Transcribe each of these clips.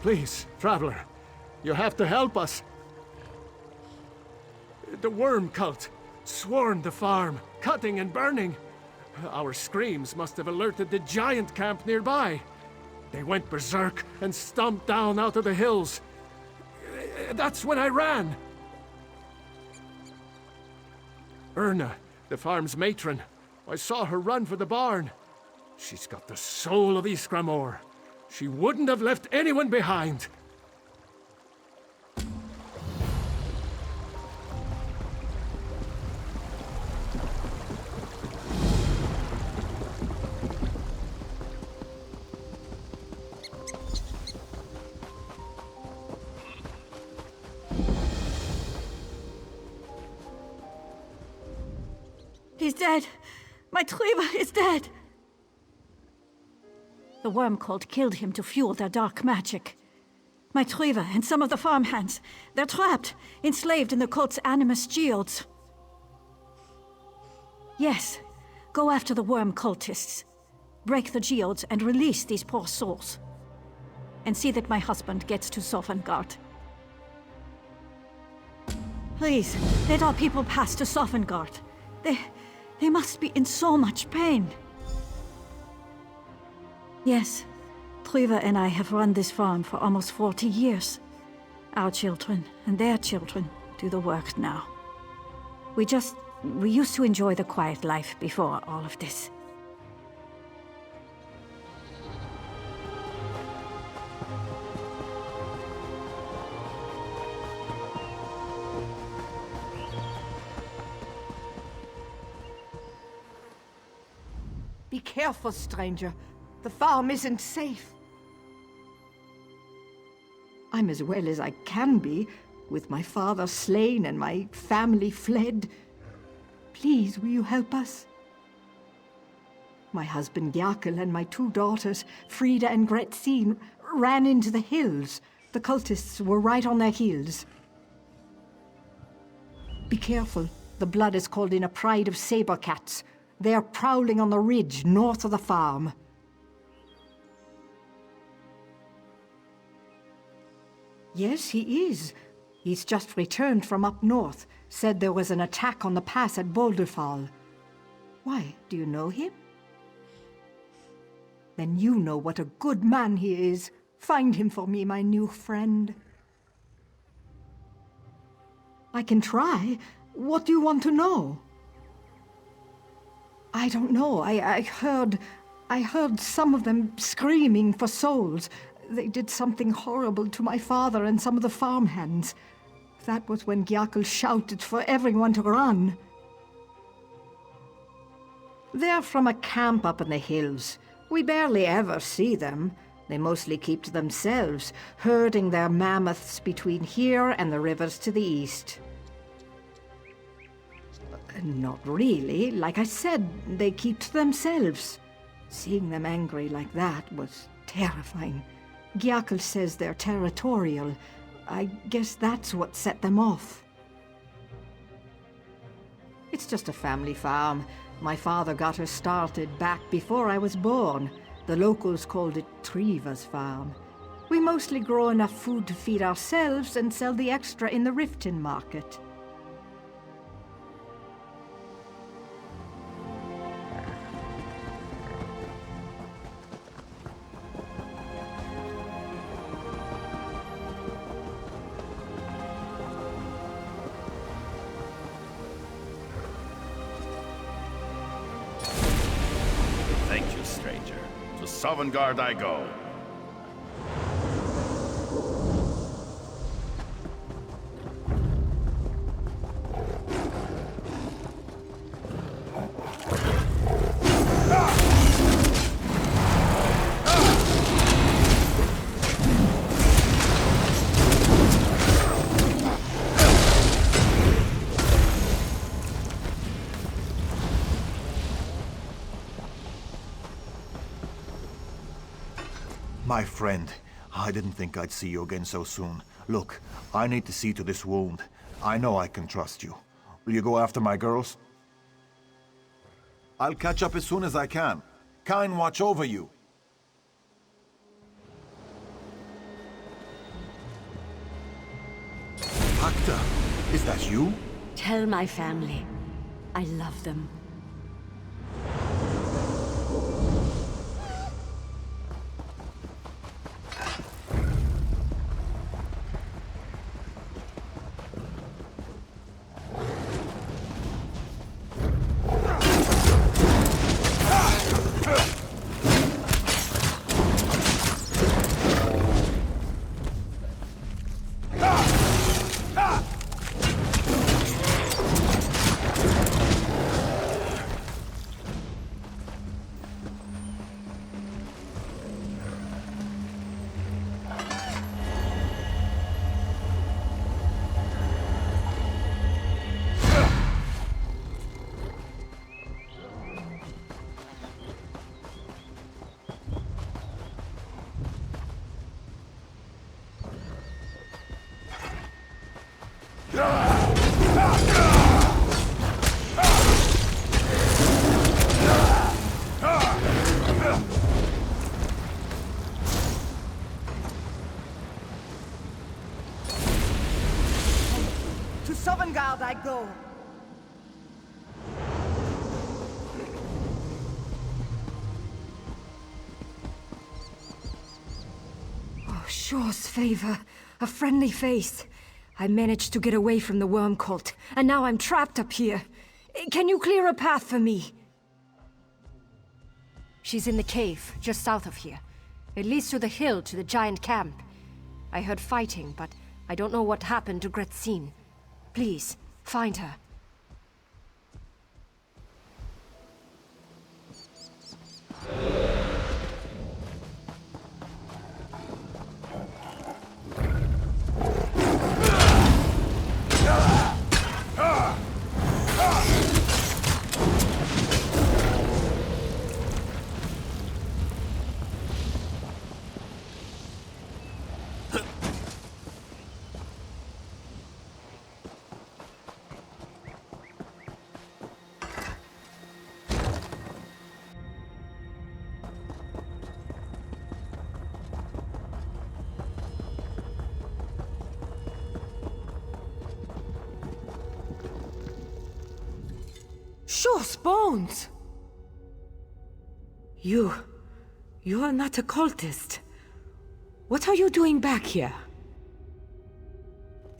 Please, traveler, you have to help us. The worm cult swarmed the farm, cutting and burning. Our screams must have alerted the giant camp nearby. They went berserk and stomped down out of the hills. That's when I ran. Erna, the farm's matron, I saw her run for the barn. She's got the soul of Iskramor. She wouldn't have left anyone behind. He's dead. My Trüva is dead. The worm cult killed him to fuel their dark magic. My Trüva and some of the farmhands, they're trapped, enslaved in the cult's animus geodes. Yes, go after the worm cultists. Break the geodes and release these poor souls. And see that my husband gets to Sovngarde. Please, let our people pass to Sovngarde. They must be in so much pain. Yes, Trüva and I have run this farm for almost 40 years. Our children and their children do the work now. We used to enjoy the quiet life before all of this. Be careful, stranger. The farm isn't safe. I'm as well as I can be, with my father slain and my family fled. Please, will you help us? My husband Gjarkel and my 2 daughters, Frida and Gretzine, ran into the hills. The cultists were right on their heels. Be careful. The blood is called in a pride of saber cats. They are prowling on the ridge north of the farm. Yes, he is. He's just returned from up north. Said there was an attack on the pass at Boulderfall. Why, do you know him? Then you know what a good man he is. Find him for me, my new friend. I can try. What do you want to know? I don't know. I heard some of them screaming for souls. They did something horrible to my father and some of the farmhands. That was when Gjarkel shouted for everyone to run. They're from a camp up in the hills. We barely ever see them. They mostly keep to themselves, herding their mammoths between here and the rivers to the east. Not really. Like I said, they keep to themselves. Seeing them angry like that was terrifying. Gjarkel says they're territorial. I guess that's what set them off. It's just a family farm. My father got her started back before I was born. The locals called it Trüva's farm. We mostly grow enough food to feed ourselves and sell the extra in the Riften market. Sovngarde I go. My friend, I didn't think I'd see you again so soon. Look, I need to see to this wound. I know I can trust you. Will you go after my girls? I'll catch up as soon as I can. Kine watch over you. Is that you? Tell my family. I love them. To Sovngarde I go. Oh, Shaw's favor. A friendly face. I managed to get away from the worm cult, and now I'm trapped up here. Can you clear a path for me? She's in the cave, just south of here. It leads to the hill to the giant camp. I heard fighting, but I don't know what happened to Gretsin. Please, find her. Shaw's bones! You're not a cultist. What are you doing back here?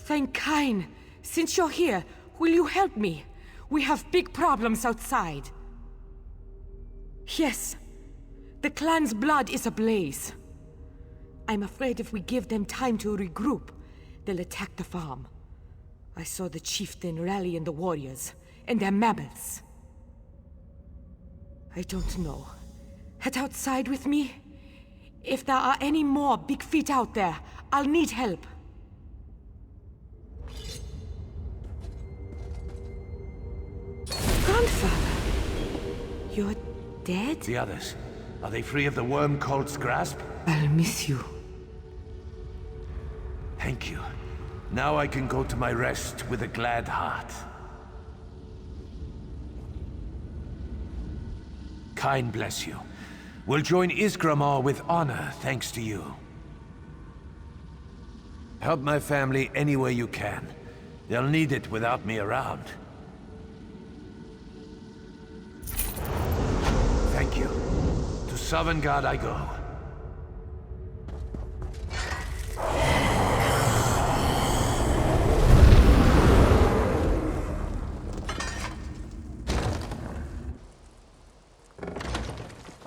Thank Kain. Since you're here, will you help me? We have big problems outside. Yes. The clan's blood is ablaze. I'm afraid if we give them time to regroup, they'll attack the farm. I saw the chieftain rallying the warriors, and their mammoths. I don't know. Head outside with me? If there are any more big feet out there, I'll need help. Grandfather, you're dead? The others, are they free of the worm cult's grasp? I'll miss you. Thank you. Now I can go to my rest with a glad heart. Kain bless you. We'll join Isgramar with honor, thanks to you. Help my family any way you can. They'll need it without me around. Thank you. To Sovngarde I go.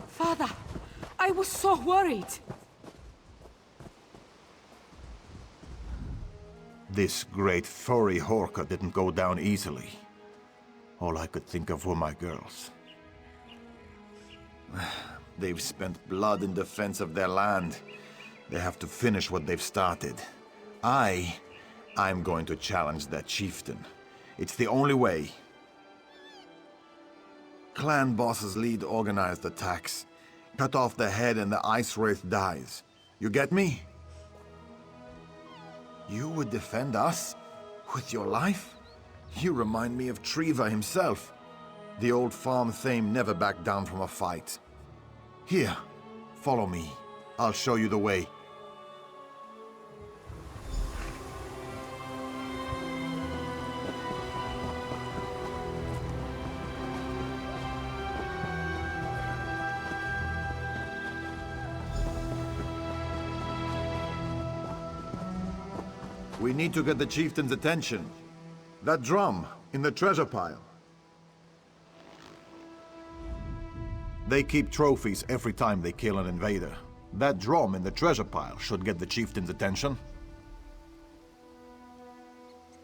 Father, I was so worried. This great furry Horka didn't go down easily. All I could think of were my girls. They've spent blood in defense of their land. They have to finish what they've started. I'm going to challenge that chieftain. It's the only way. Clan bosses lead organized attacks. Cut off the head and the Ice Wraith dies. You get me? You would defend us? With your life? You remind me of Triva himself. The old farm thane never backed down from a fight. Here, follow me. I'll show you the way. We need to get the chieftain's attention. That drum, in the treasure pile. They keep trophies every time they kill an invader. That drum in the treasure pile should get the chieftain's attention.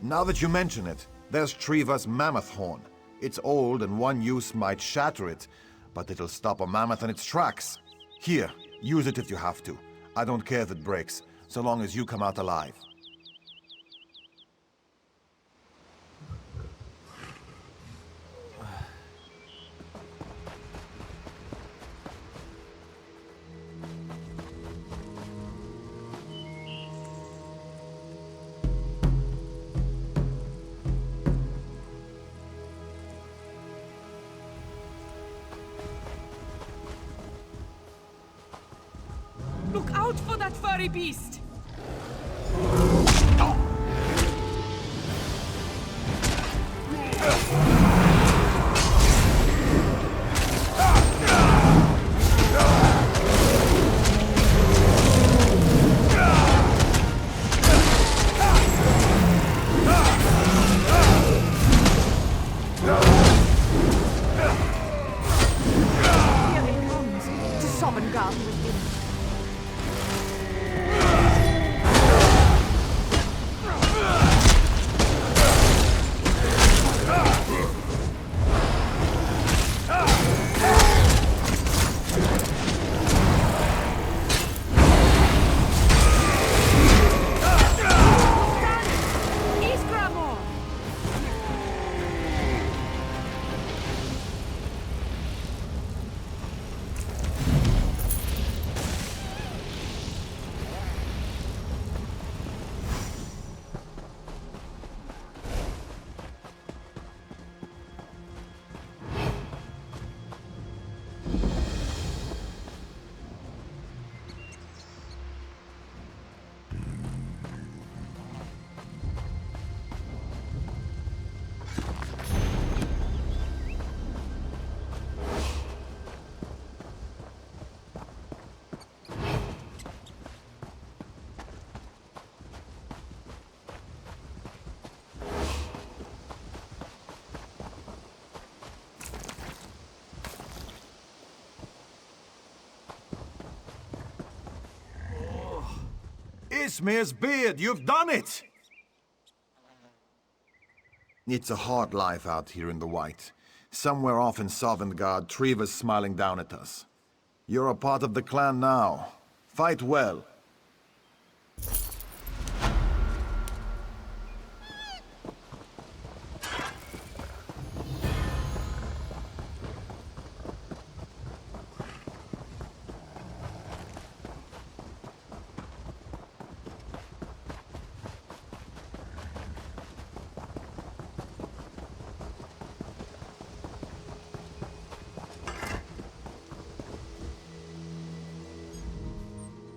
Now that you mention it, there's Triva's mammoth horn. It's old and one use might shatter it, but it'll stop a mammoth in its tracks. Here, use it if you have to. I don't care if it breaks, so long as you come out alive. Look out for that furry beast! Here he comes, to Sovngarde with him. Ismir's beard, you've done it! It's a hard life out here in the White. Somewhere off in Sovngarde, Triva's smiling down at us. You're a part of the clan now. Fight well.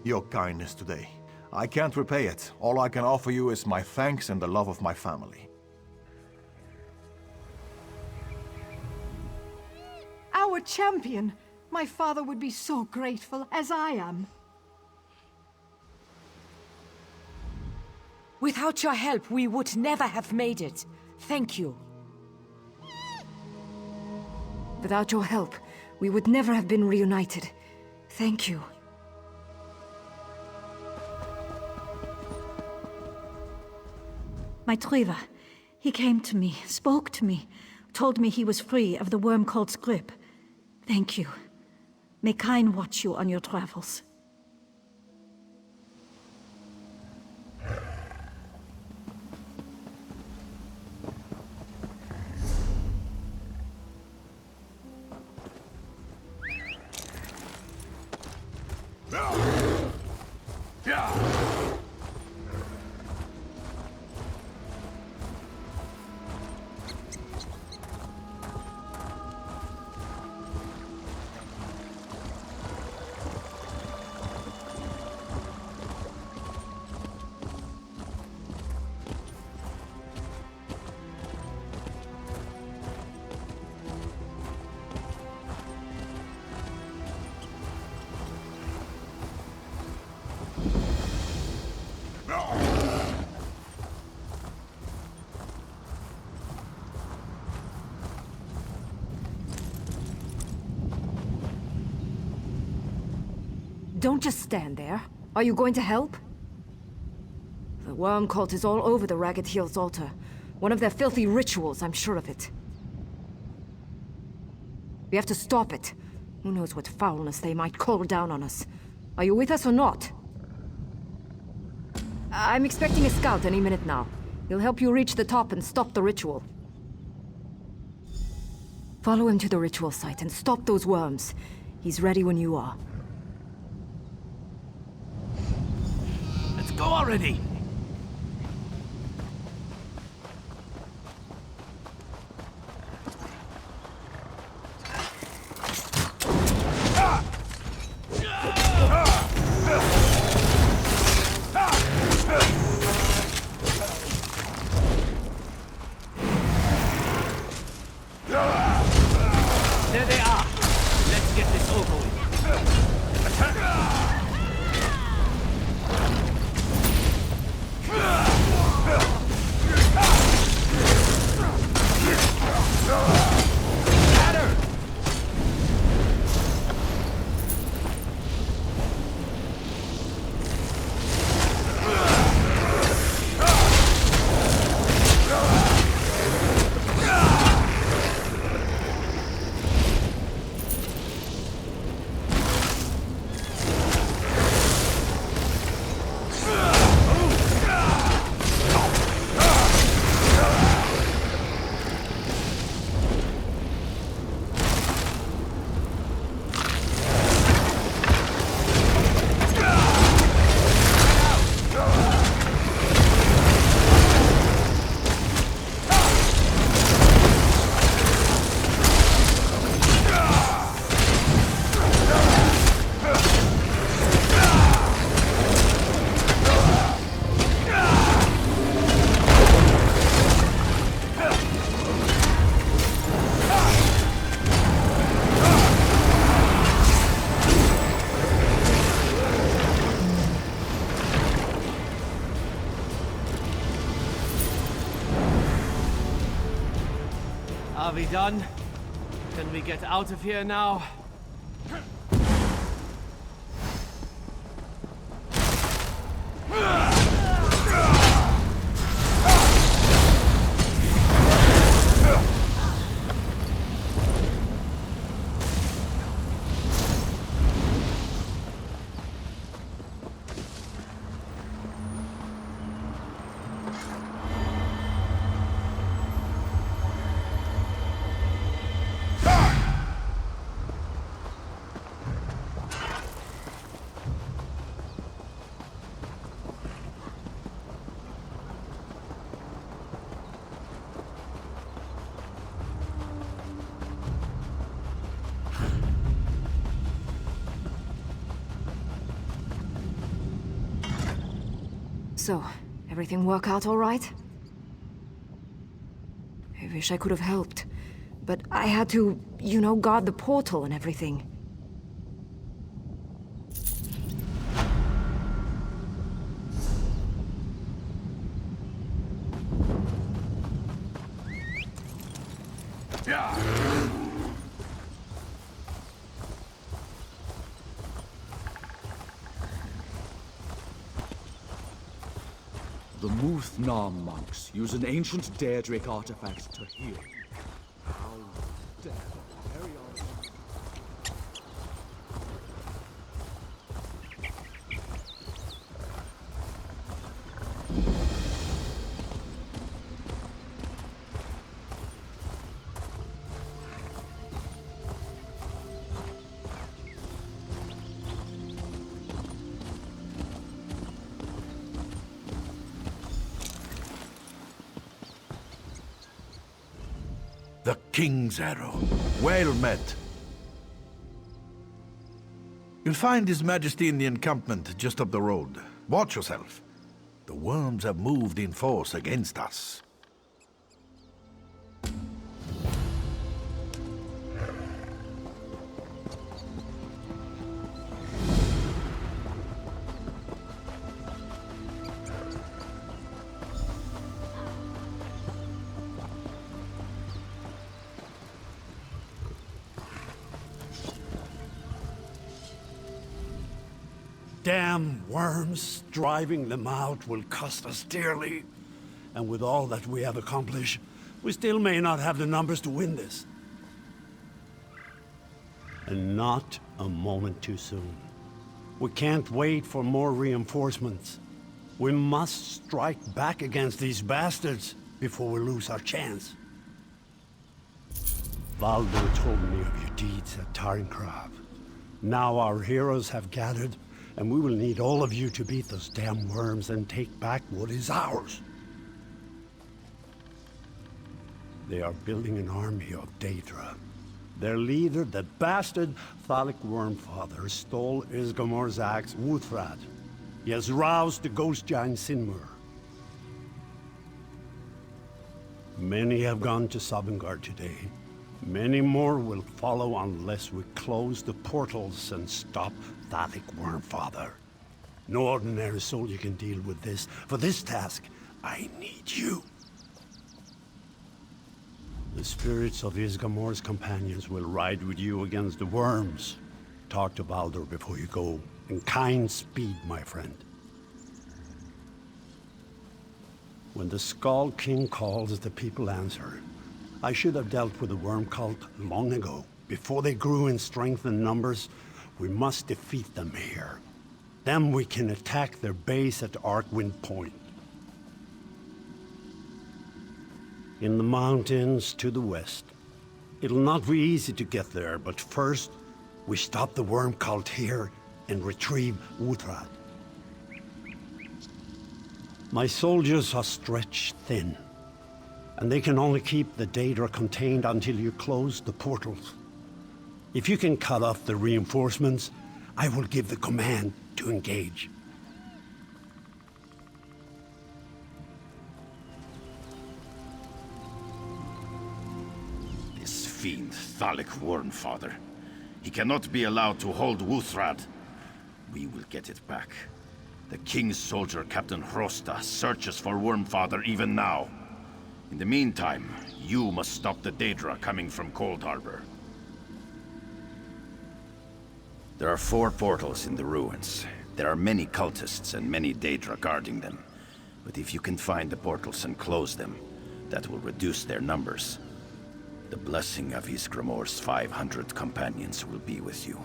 Your kindness today. I can't repay it. All I can offer you is my thanks and the love of my family. Our champion! My father would be so grateful, as I am. Without your help, we would never have made it. Thank you. Without your help, we would never have been reunited. Thank you. My Triva. He came to me, spoke to me, told me he was free of the worm called Scrip. Thank you. May Kain watch you on your travels. Don't just stand there. Are you going to help? The worm cult is all over the Ragged Heels altar. One of their filthy rituals, I'm sure of it. We have to stop it. Who knows what foulness they might call down on us. Are you with us or not? I'm expecting a scout any minute now. He'll help you reach the top and stop the ritual. Follow him to the ritual site and stop those worms. He's ready when you are. Let's go already! There they are! Let's get this over with. Attack! Are we done? Can we get out of here now? So, everything work out all right? I wish I could have helped. But I had to, you know, guard the portal and everything. The Muth-Nam monks use an ancient Daedric artifact to heal. How dare the very artifact. The King's Arrow. Well met. You'll find His Majesty in the encampment just up the road. Watch yourself. The worms have moved in force against us. damn worms, driving them out will cost us dearly. And with all that we have accomplished, we still may not have the numbers to win this. And not a moment too soon. We can't wait for more reinforcements. We must strike back against these bastards before we lose our chance. Valdo told me of your deeds at Krach. Now our heroes have gathered, and we will need all of you to beat those damn worms and take back what is ours. They are building an army of Daedra. Their leader, the bastard Thalic Wormfather, stole Isgramor's axe, Wuthrad. He has roused the ghost giant Sinmur. Many have gone to Sovngarde today. Many more will follow unless we close the portals and stop Thalic Wormfather. No ordinary soldier can deal with this. For this task, I need you. The spirits of Isgramor's companions will ride with you against the worms. Talk to Baldur before you go. In kind speed, my friend. When the Skull King calls, the people answer. I should have dealt with the worm cult long ago. Before they grew in strength and numbers, we must defeat them here. Then we can attack their base at Arkwind Point. In the mountains to the west. It'll not be easy to get there, but first, we stop the worm cult here and retrieve Wuthrad. My soldiers are stretched thin, and they can only keep the Daedra contained until you close the portals. If you can cut off the reinforcements, I will give the command to engage. This fiend, Thalic Wormfather. He cannot be allowed to hold Wuthrad. We will get it back. The King's soldier, Captain Hrosta, searches for Wormfather even now. In the meantime, you must stop the Daedra coming from Cold Harbor. There are 4 portals in the ruins. There are many cultists and many Daedra guarding them. But if you can find the portals and close them, that will reduce their numbers. The blessing of Isgramor's 500 companions will be with you.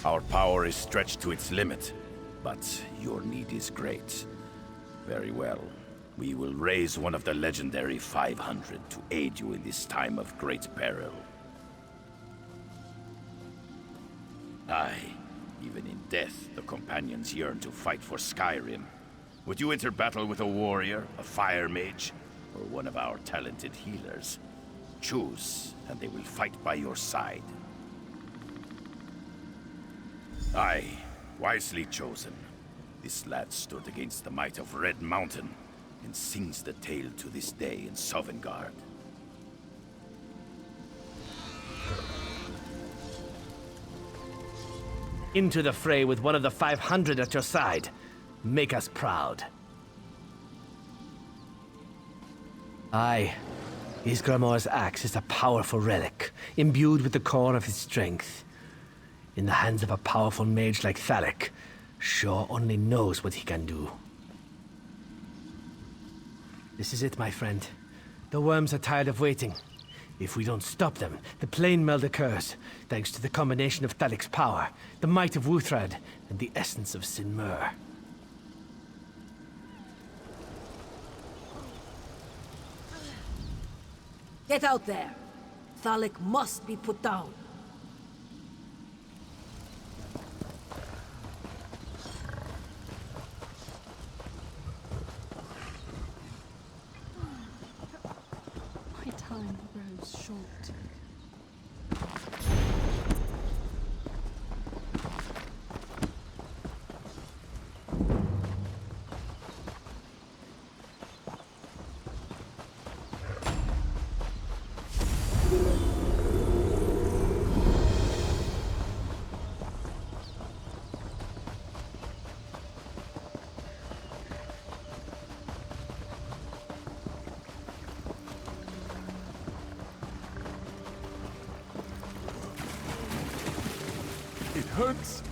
Our power is stretched to its limit, but your need is great. Very well. We will raise one of the legendary 500 to aid you in this time of great peril. Aye, even in death, the companions yearn to fight for Skyrim. Would you enter battle with a warrior, a fire mage, or one of our talented healers? Choose, and they will fight by your side. Aye, wisely chosen. This lad stood against the might of Red Mountain, and sings the tale to this day in Sovngarde. Into the fray with one of the 500 at your side. Make us proud. Aye, Isgramor's axe is a powerful relic, imbued with the core of his strength. In the hands of a powerful mage like Thalic, Shaw only knows what he can do. This is it, my friend. The worms are tired of waiting. If we don't stop them, the plane meld occurs, thanks to the combination of Thalic's power, the might of Wuthrad, and the essence of Sinmur. Get out there! Thalic must be put down. My time grows short. hurts.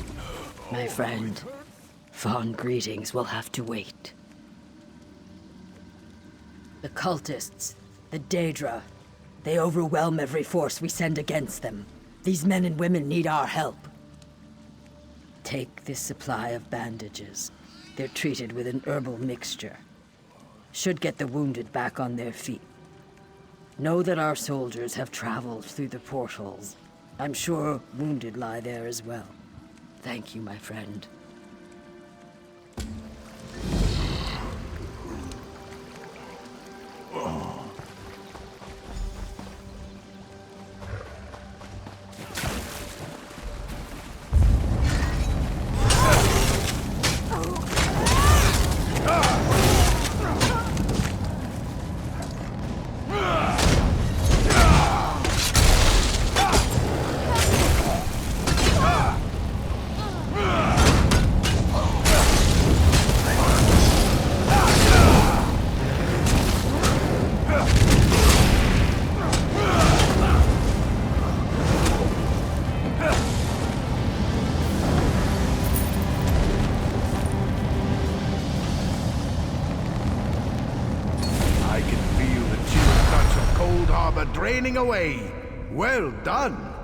My friend, fond greetings will have to wait. The cultists, the Daedra, they overwhelm every force we send against them. These men and women need our help. Take this supply of bandages. They're treated with an herbal mixture. Should get the wounded back on their feet. Know that our soldiers have traveled through the portals. I'm sure wounded lie there as well. Thank you, my friend. Draining away. Well done.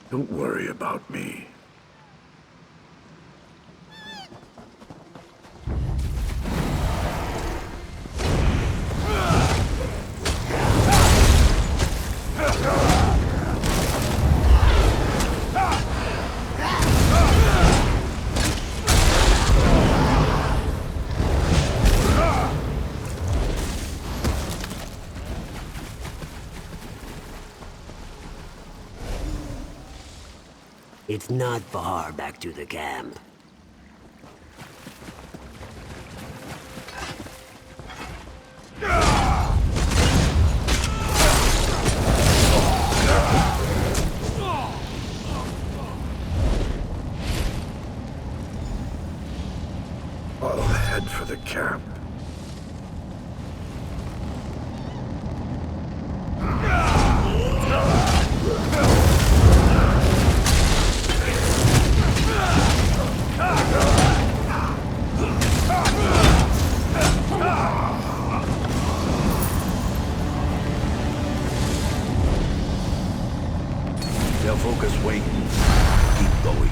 Don't worry about me. It's not far back to the camp. I'll head for the camp. They'll focus waiting. Keep going.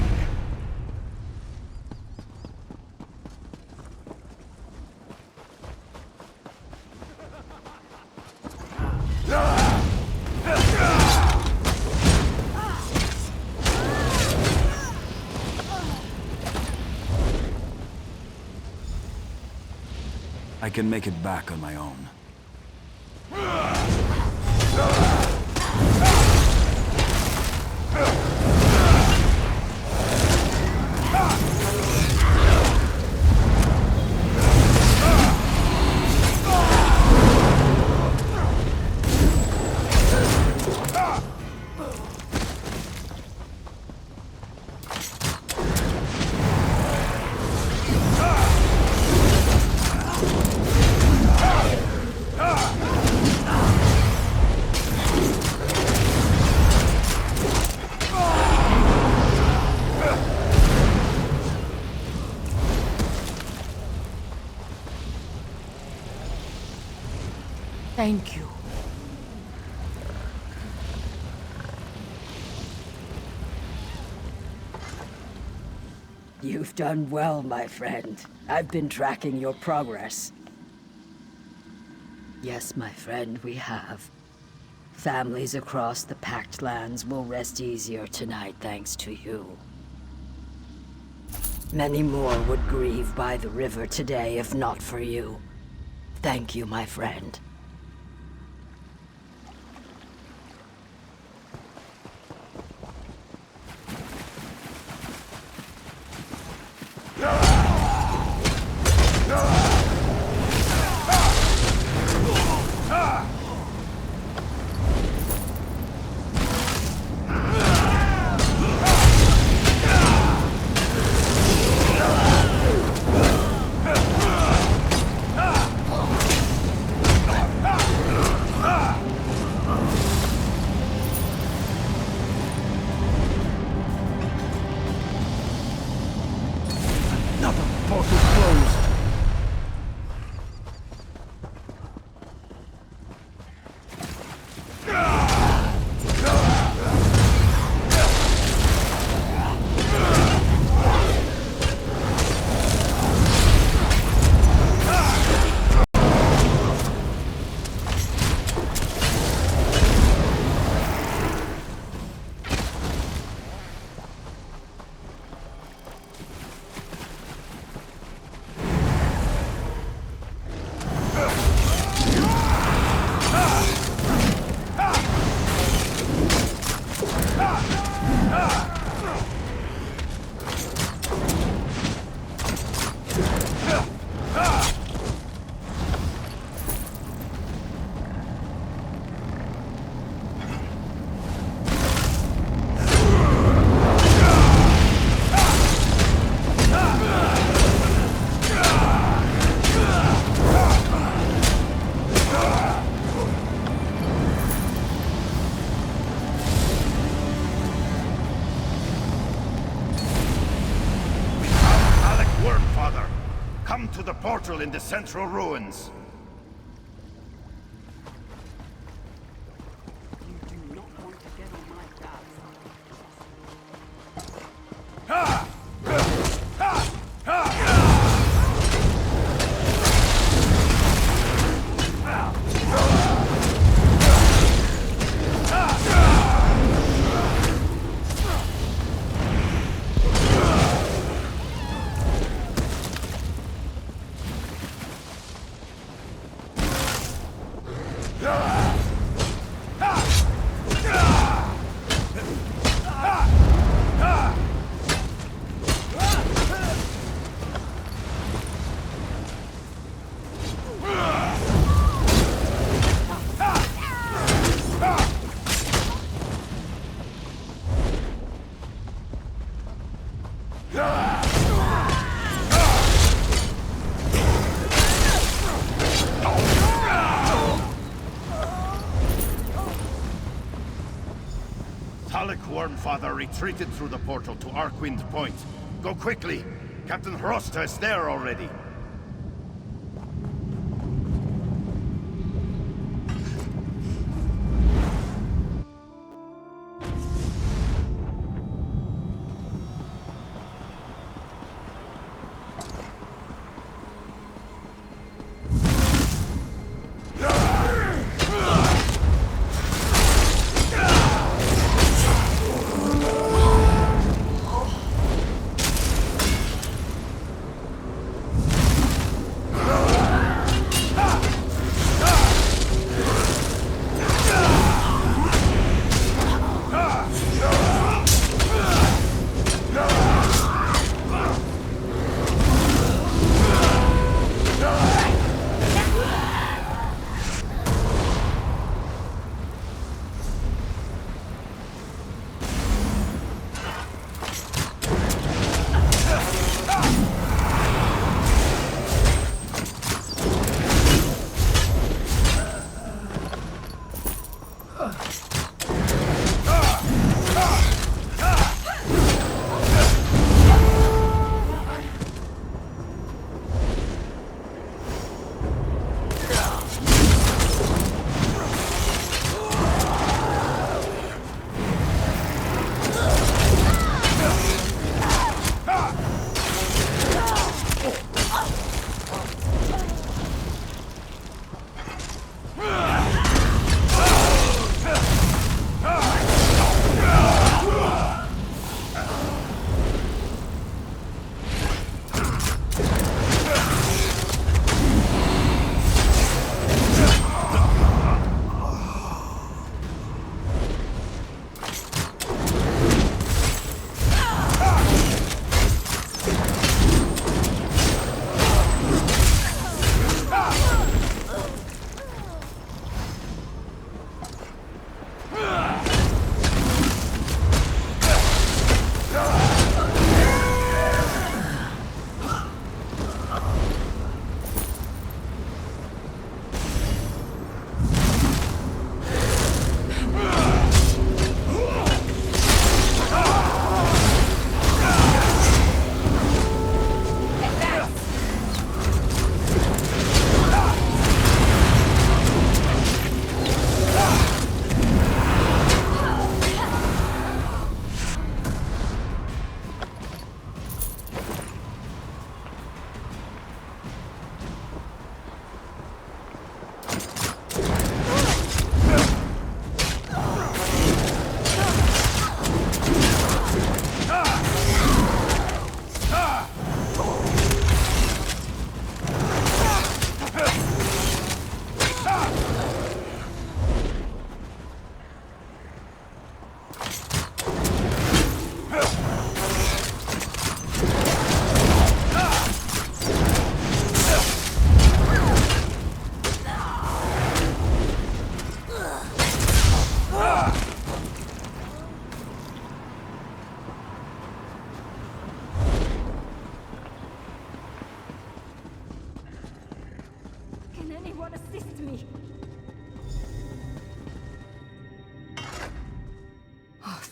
I can make it back on my own. Thank you. You've done well, my friend. I've been tracking your progress. Yes, my friend, we have. Families across the Pact lands will rest easier tonight thanks to you. Many more would grieve by the river today if not for you. Thank you, my friend. portal in the central ruins. Father retreated through the portal to Arkwind Point. Go quickly! Captain Hrosta is there already.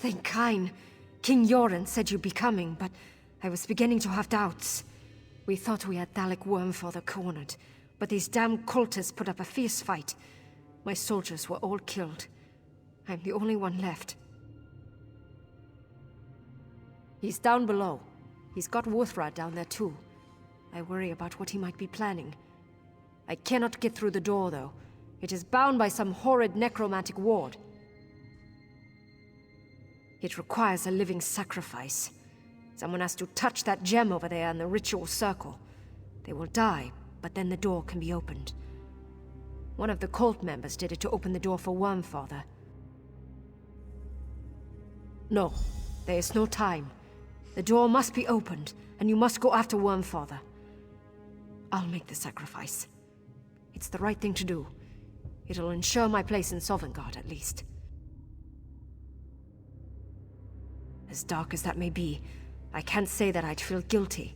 Thank Kine. King Yoren said you'd be coming, but I was beginning to have doubts. We thought we had Dalek Wormfather cornered, but these damn cultists put up a fierce fight. My soldiers were all killed. I'm the only one left. He's down below. He's got Wuthrad down there too. I worry about what he might be planning. I cannot get through the door, though. It is bound by some horrid necromantic ward. It requires a living sacrifice. Someone has to touch that gem over there in the ritual circle. They will die, but then the door can be opened. One of the cult members did it to open the door for Wormfather. No, there is no time. The door must be opened, and you must go after Wormfather. I'll make the sacrifice. It's the right thing to do. It'll ensure my place in Sovngarde, at least. As dark as that may be, I can't say that I'd feel guilty.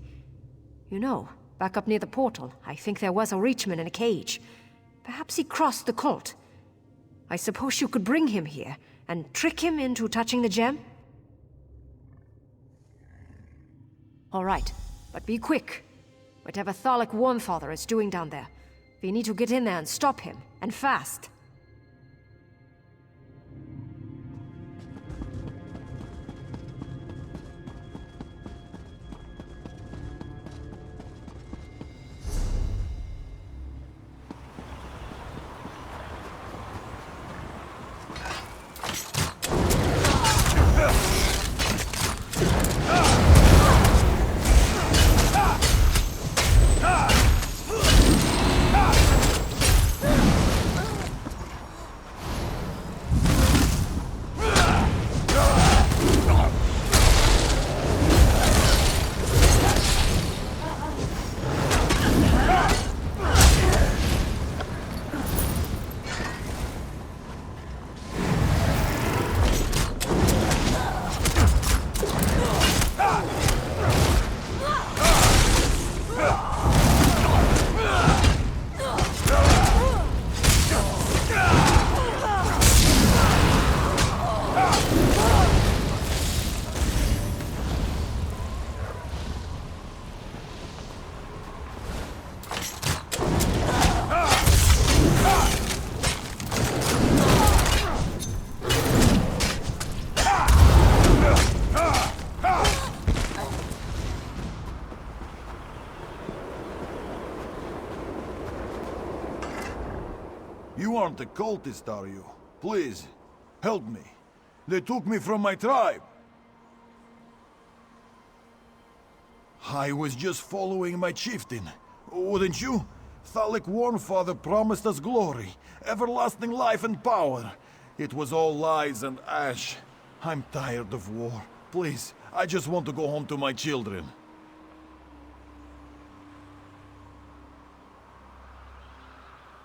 You know, back up near the portal, I think there was a Reachman in a cage. Perhaps he crossed the cult. I suppose you could bring him here, and trick him into touching the gem? All right, but be quick. Whatever Thalek Wormfather is doing down there, we need to get in there and stop him, and fast. You aren't a cultist, are you? Please, help me. They took me from my tribe. I was just following my chieftain. Wouldn't you? Thalek Wormfather promised us glory, everlasting life and power. It was all lies and ash. I'm tired of war. Please, I just want to go home to my children.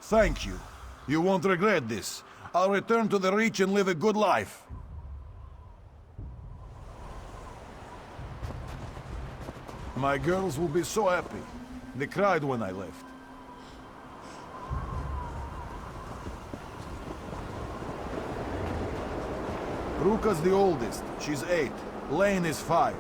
Thank you. You won't regret this. I'll return to the Reach and live a good life. My girls will be so happy. They cried when I left. Ruka's the oldest. She's 8. Lane is 5.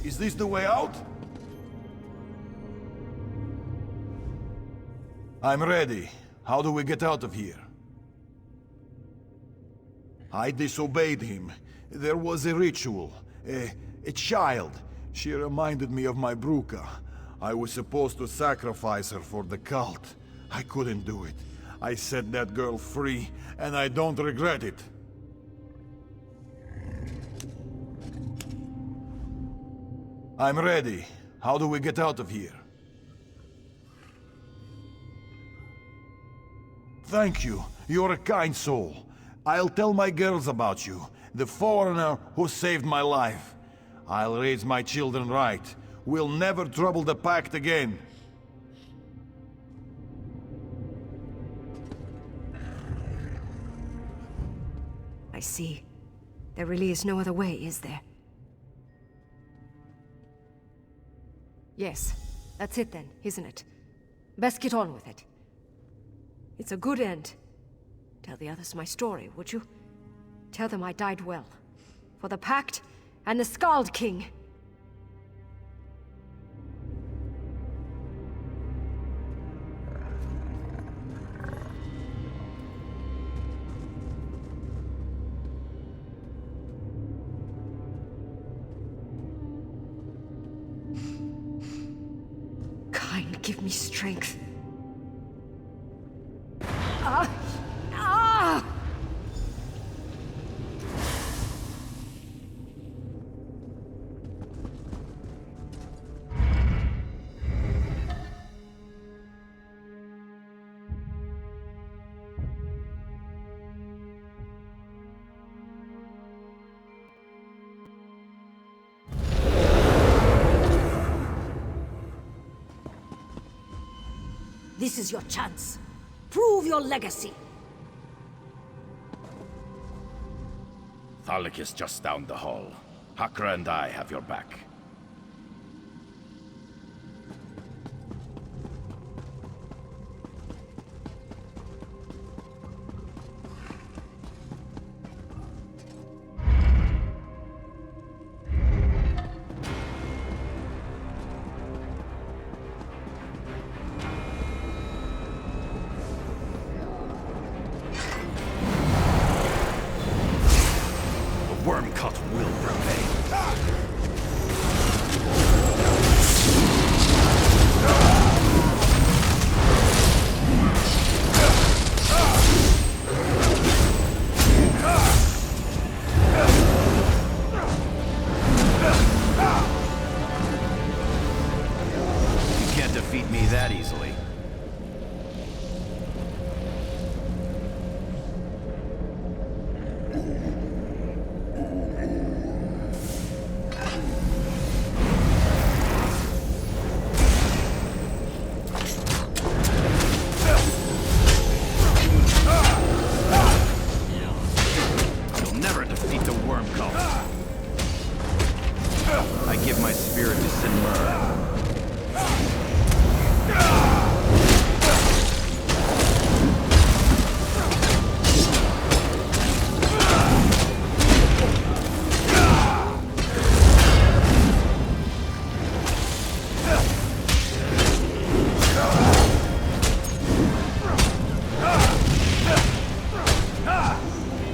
Is this the way out? I'm ready. How do we get out of here? I disobeyed him. There was a ritual. A child. She reminded me of my Bruka. I was supposed to sacrifice her for the cult. I couldn't do it. I set that girl free, and I don't regret it. I'm ready. How do we get out of here? Thank you. You're a kind soul. I'll tell my girls about you, the foreigner who saved my life. I'll raise my children right. We'll never trouble the Pact again. I see. There really is no other way, is there? Yes, that's it then, isn't it? Best get on with it. It's a good end. Tell the others my story, would you? Tell them I died well. For the Pact and the Skald King. Kind, give me strength. This is your chance. Prove your legacy. Thalik is just down the hall. Hakra and I have your back. Wormcut will prevail. You can't defeat me that easily. I give my spirit to Sinmur.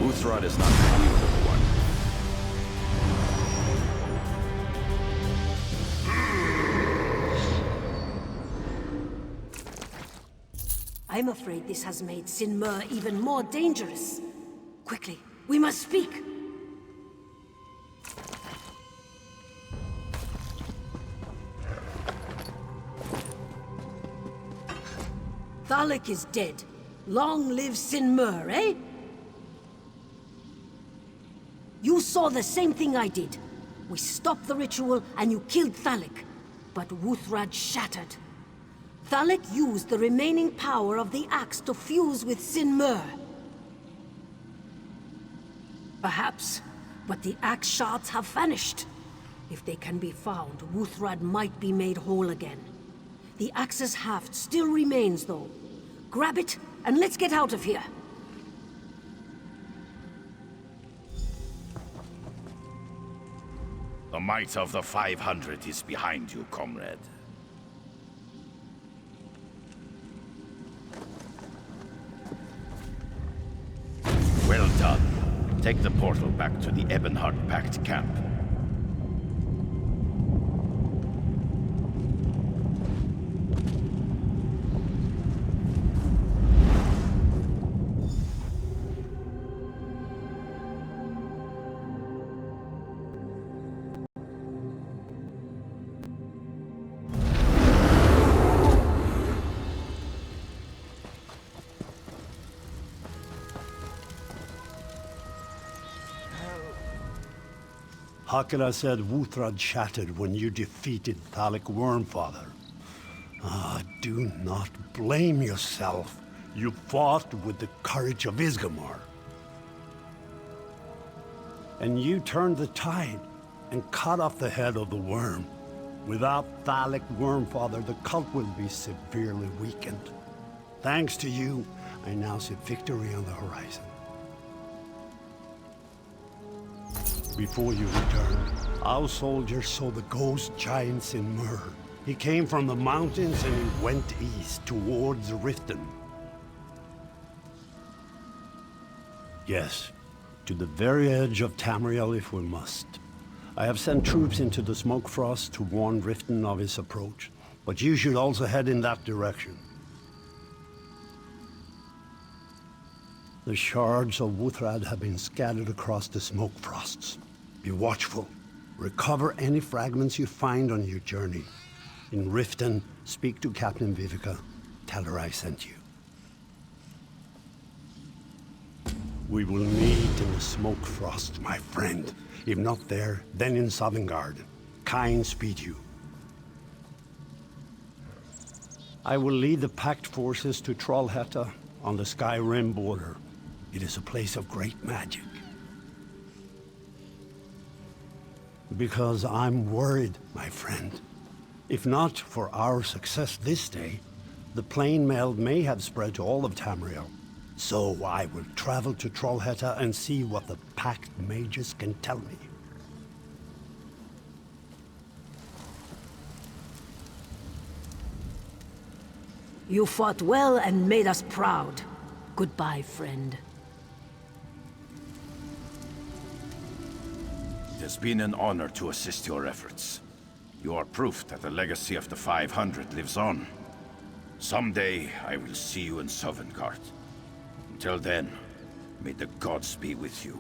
Uthrad is not the beautiful one. I'm afraid this has made Sinmur even more dangerous. Quickly, we must speak. Thalik is dead. Long live Sinmur, eh? You saw the same thing I did. We stopped the ritual and you killed Thalik. But Wuthrad shattered. Thalik used the remaining power of the axe to fuse with Sinmur. Perhaps, but the axe shards have vanished. If they can be found, Wuthrad might be made whole again. The axe's haft still remains, though. Grab it, and let's get out of here. The might of the 500 is behind you, comrade. Well done. Take the portal back to the Ebonhart Pact camp. Hakra said Wuthrad shattered when you defeated Thalik Wormfather. Do not blame yourself. You fought with the courage of Isgramor. and you turned the tide and cut off the head of the worm. Without Thalic Wormfather, the cult will be severely weakened. Thanks to you, I now see victory on the horizon. Before you returned, our soldiers saw the ghost giants in Mur. He came from the mountains and he went east towards Riften. Yes, to the very edge of Tamriel if we must. I have sent troops into the Smoke Frost to warn Riften of his approach, but you should also head in that direction. The shards of Wuthrad have been scattered across the Smoke Frosts. Be watchful. Recover any fragments you find on your journey. In Riften, speak to Captain Vivica. Tell her I sent you. We will meet in the Smoke Frost, my friend. If not there, then in Sovngarde. Kind speed you. I will lead the Pact forces to Trollhätta on the Skyrim border. It is a place of great magic. Because I'm worried, my friend. If not for our success this day, the plain meld may have spread to all of Tamriel. So I will travel to Trollhätta and see what the Pact mages can tell me. You fought well and made us proud. Goodbye, friend. It has been an honor to assist your efforts. You are proof that the legacy of the 500 lives on. Someday, I will see you in Sovngarde. Until then, may the gods be with you.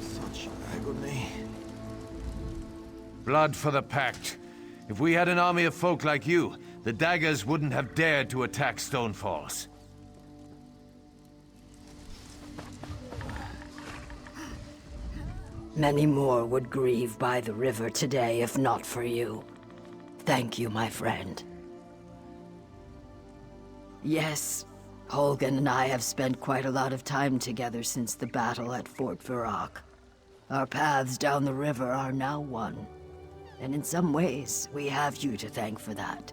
Such agony. Blood for the Pact. If we had an army of folk like you, the daggers wouldn't have dared to attack Stonefalls. Many more would grieve by the river today if not for you. Thank you, my friend. Yes, Holgan and I have spent quite a lot of time together since the battle at Fort Virac. Our paths down the river are now one. And in some ways, we have you to thank for that.